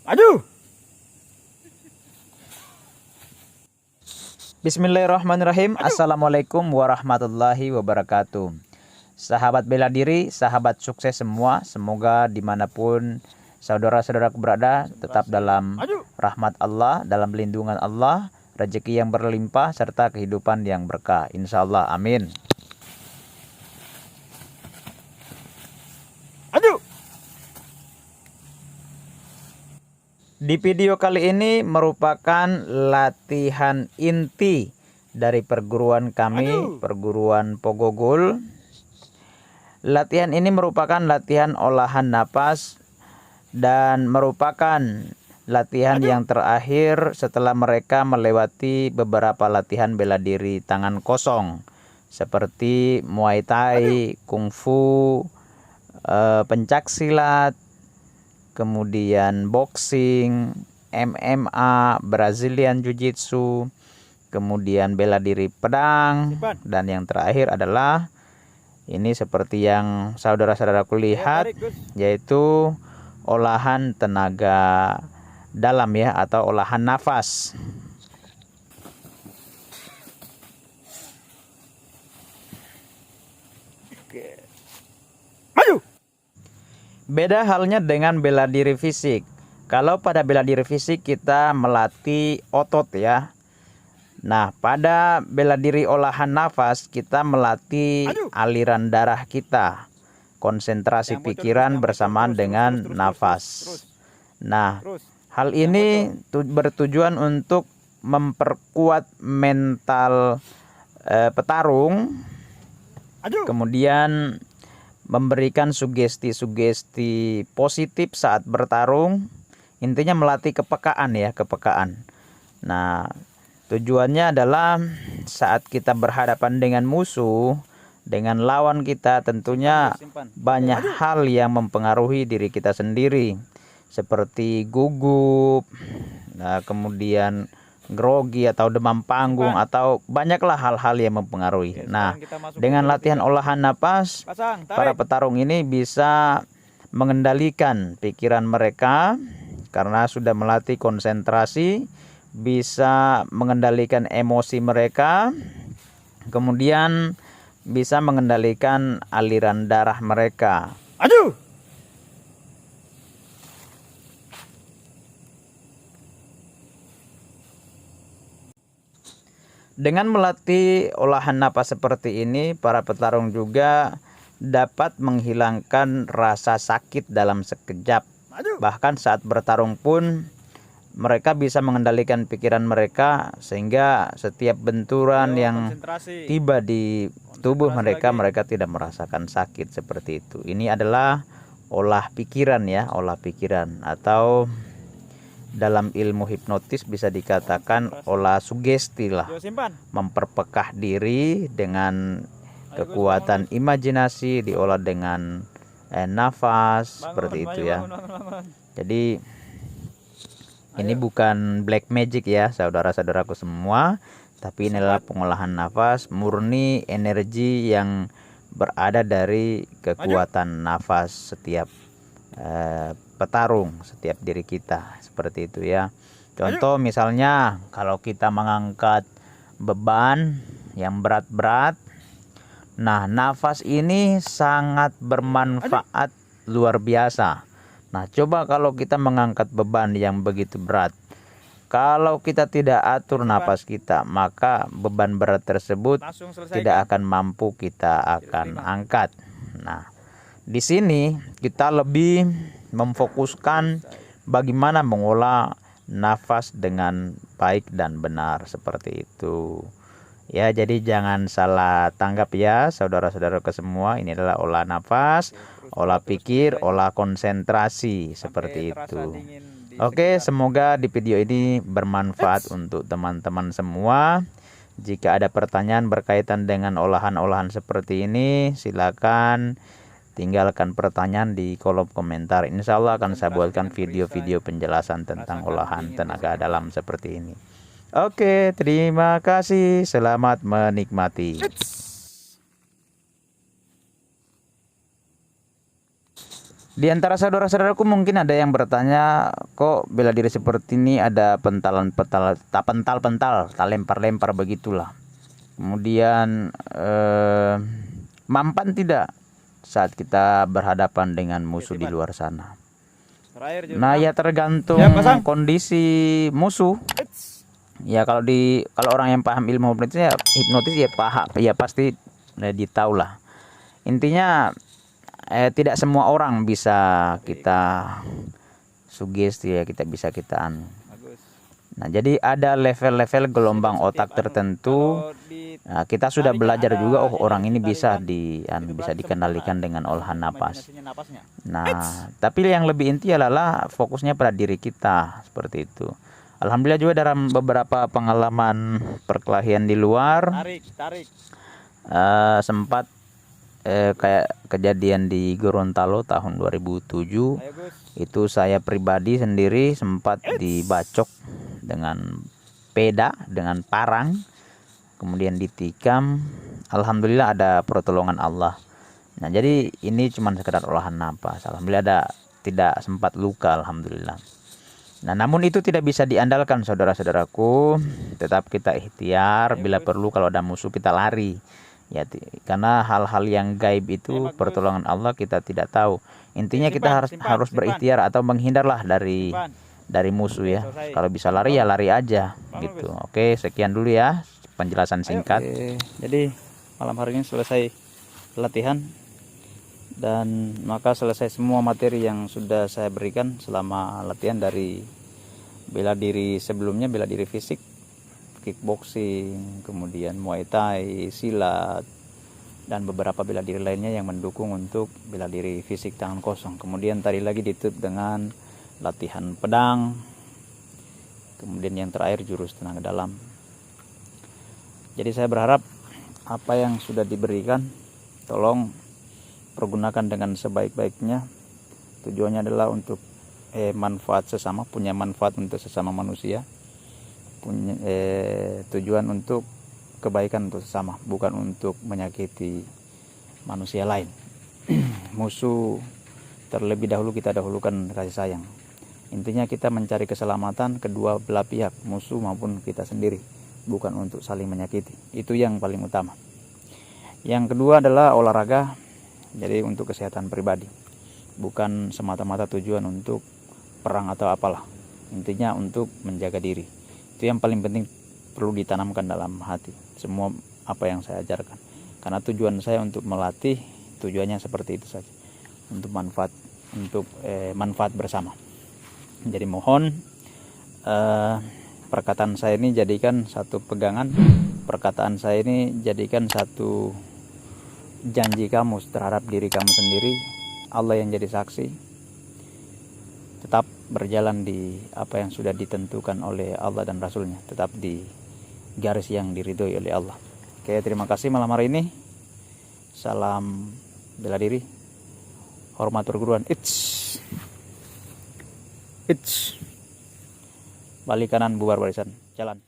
Maju. Bismillahirrahmanirrahim. Assalamualaikum warahmatullahi wabarakatuh. Sahabat bela diri, sahabat sukses semua, semoga dimanapun saudara-saudaraku berada tetap dalam rahmat Allah, dalam lindungan Allah, rezeki yang berlimpah serta kehidupan yang berkah, insya Allah, amin. Di video kali ini merupakan latihan inti dari perguruan kami, perguruan Pogogul. Latihan ini merupakan latihan olahan napas dan merupakan latihan yang terakhir setelah mereka melewati beberapa latihan bela diri tangan kosong seperti Muay Thai, Kungfu, pencak silat, kemudian boxing, MMA, Brazilian Jiu-Jitsu, kemudian bela diri pedang, dan yang terakhir adalah ini seperti yang saudara-saudaraku lihat, yaitu olahan tenaga dalam ya, atau olahan nafas. Beda halnya dengan bela diri fisik. Kalau pada bela diri fisik kita melatih otot ya. Nah, pada bela diri olahan nafas kita melatih aliran darah kita, konsentrasi pikiran bersamaan dengan nafas. Nah, hal ini bertujuan untuk memperkuat mental petarung, kemudian memberikan sugesti-sugesti positif saat bertarung. Intinya melatih kepekaan ya, kepekaan. Nah, tujuannya adalah saat kita berhadapan dengan musuh, dengan lawan kita, tentunya banyak hal yang mempengaruhi diri kita sendiri, seperti gugup, nah, kemudian grogi atau demam panggung, atau banyaklah hal-hal yang mempengaruhi. Nah, dengan latihan olahan napas, para petarung ini bisa mengendalikan pikiran mereka karena sudah melatih konsentrasi, bisa mengendalikan emosi mereka, kemudian bisa mengendalikan aliran darah mereka. Dengan melatih olahan napas seperti ini, para petarung juga dapat menghilangkan rasa sakit dalam sekejap. Bahkan saat bertarung pun mereka bisa mengendalikan pikiran mereka, sehingga setiap benturan yang tiba di tubuh mereka, mereka tidak merasakan sakit seperti itu. Ini adalah olah pikiran ya, olah pikiran, atau dalam ilmu hipnotis bisa dikatakan olah sugesti lah, memperpekah diri dengan kekuatan imajinasi, diolah dengan nafas seperti itu ya. Jadi ini bukan black magic ya saudara-saudaraku semua, tapi ini adalah pengolahan nafas murni, energi yang berada dari kekuatan nafas setiap petarung, setiap diri kita, seperti itu ya. Contoh misalnya kalau kita mengangkat beban yang berat-berat, nah nafas ini sangat bermanfaat luar biasa. Nah, coba kalau kita mengangkat beban yang begitu berat, kalau kita tidak atur napas kita, maka beban berat tersebut tidak akan mampu kita akan angkat. Nah, di sini kita lebih memfokuskan bagaimana mengolah nafas dengan baik dan benar, seperti itu. Ya, jadi jangan salah tanggap ya saudara-saudara semua, ini adalah olah nafas, olah pikir, olah konsentrasi, seperti itu. Oke, semoga di video ini bermanfaat untuk teman-teman semua. Jika ada pertanyaan berkaitan dengan olahan-olahan seperti ini, silakan tinggalkan pertanyaan di kolom komentar. Insya Allah akan saya buatkan video-video penjelasan tentang olahan tenaga dalam seperti ini. Oke, terima kasih. Selamat menikmati. Di antara saudara-saudaraku mungkin ada yang bertanya, kok bela diri seperti ini ada pental-pental, tak lempar-lempar begitulah. Kemudian mampan tidak saat kita berhadapan dengan musuh di luar sana? Nah, ya tergantung kondisi musuh. Ya kalau orang yang paham ilmu hipnotis ya paham, ya pasti ditahu lah. Intinya tidak semua orang bisa kita sugesti ya, kita Nah, jadi ada level-level gelombang otak tertentu. Nah, kita sudah belajar juga, orang ini bisa dikendalikan dengan olahan napas. Nah, tapi yang lebih inti adalah fokusnya pada diri kita, seperti itu. Alhamdulillah juga dalam beberapa pengalaman perkelahian di luar, sempat kayak kejadian di Gorontalo tahun 2007. Itu saya pribadi sendiri sempat dibacok dengan peda, dengan parang, kemudian ditikam. Alhamdulillah ada pertolongan Allah. Nah, jadi ini cuma sekedar olahan napas. Alhamdulillah tidak sempat luka, alhamdulillah. Nah, namun itu tidak bisa diandalkan, saudara-saudaraku. Tetap kita ikhtiar, bila perlu kalau ada musuh kita lari. Ya, karena hal-hal yang gaib itu pertolongan Allah kita tidak tahu. Intinya kita harus berikhtiar atau menghindarlah dari musuh ya. Kalau bisa lari ya lari aja gitu. Oke, sekian dulu ya penjelasan singkat. Jadi malam hari ini selesai latihan, dan maka selesai semua materi yang sudah saya berikan selama latihan, dari bela diri sebelumnya, bela diri fisik, kickboxing, kemudian muay thai, silat, dan beberapa bela diri lainnya yang mendukung untuk bela diri fisik tangan kosong. Kemudian tadi lagi ditutup dengan latihan pedang, kemudian yang terakhir jurus tenaga dalam. Jadi saya berharap apa yang sudah diberikan tolong pergunakan dengan sebaik-baiknya. Tujuannya adalah untuk manfaat sesama, punya manfaat untuk sesama manusia, punya tujuan untuk kebaikan untuk sesama, bukan untuk menyakiti manusia lain. Musuh terlebih dahulu kita dahulukan kasih sayang. Intinya kita mencari keselamatan kedua belah pihak, musuh maupun kita sendiri, bukan untuk saling menyakiti. Itu yang paling utama. Yang kedua adalah olahraga, jadi untuk kesehatan pribadi, bukan semata-mata tujuan untuk perang atau apalah. Intinya untuk menjaga diri. Itu yang paling penting, perlu ditanamkan dalam hati semua apa yang saya ajarkan, karena tujuan saya untuk melatih, tujuannya seperti itu saja, untuk manfaat bersama. Jadi mohon perkataan saya ini jadikan satu pegangan, perkataan saya ini jadikan satu janji kamu terhadap diri kamu sendiri. Allah yang jadi saksi. Tetap berjalan di apa yang sudah ditentukan oleh Allah dan Rasulnya, tetap di garis yang diridhoi oleh Allah. Oke, terima kasih malam hari ini. Salam bela diri, hormat perguruan. Balik kanan, bubar barisan, jalan.